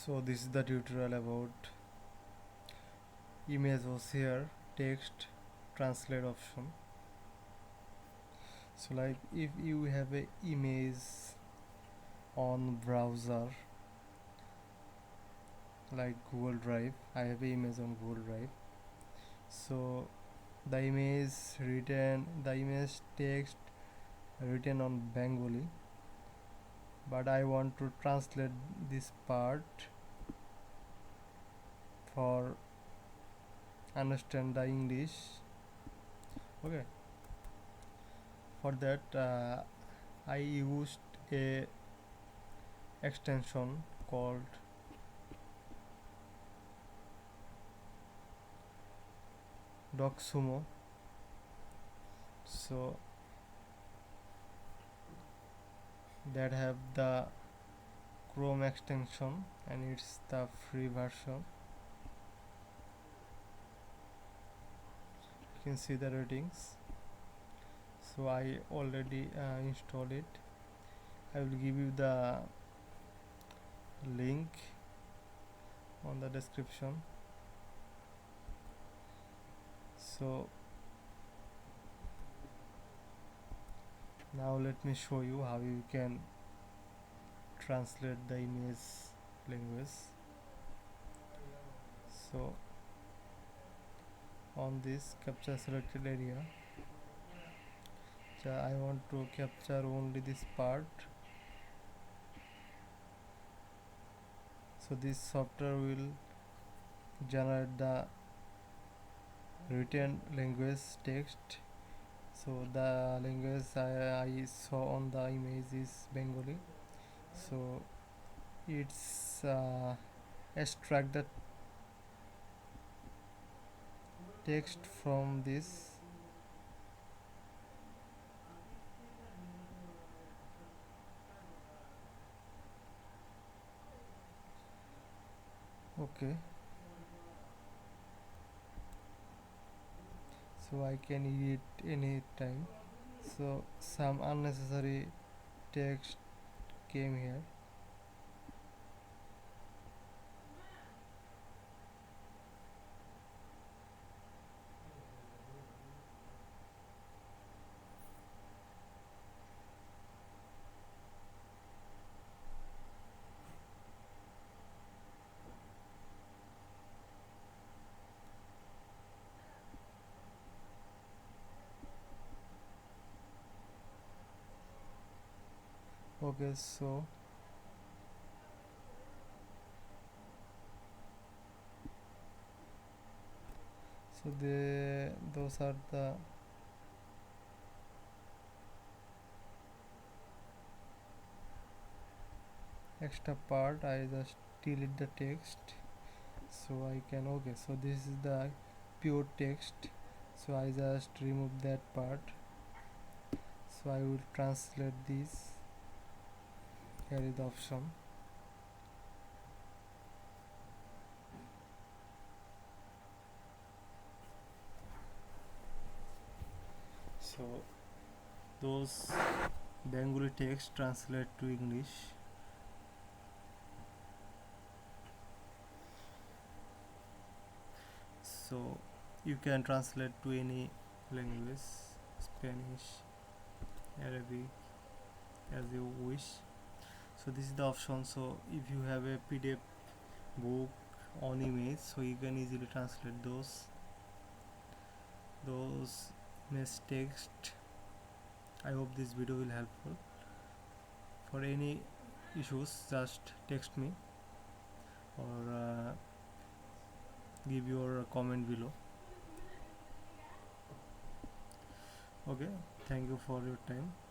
So this is the tutorial about image OCR text translate option. So like if you have a image on browser like Google Drive, I have a image on Google Drive. So the image text written on Bengali, but I want to translate this part for understand the English. Okay, for that I used a extension called Docsumo. So that have the Chrome extension and it's the free version. You can see the ratings. So I already installed it. I will give you the link on the description. So now let me show you how you can translate the image language. So on this capture selected area, I want to capture only this part. So this software will generate the written language text. So the language I saw on the image is Bengali. So it's extract the text from this. Okay, so I can edit any time. So some unnecessary text came here. Okay, so those are the extra part. I just delete the text so I can. Okay, so this is the pure text, so I just remove that part. So I will translate this. Here is the option. So those Bengali text translate to English. So you can translate to any language, Spanish, Arabic, as you wish. So this is the option. So if you have a PDF book on image, so you can easily translate those image text. I hope this video will helpful. For any issues, just text me or give your comment below. Okay, thank you for your time.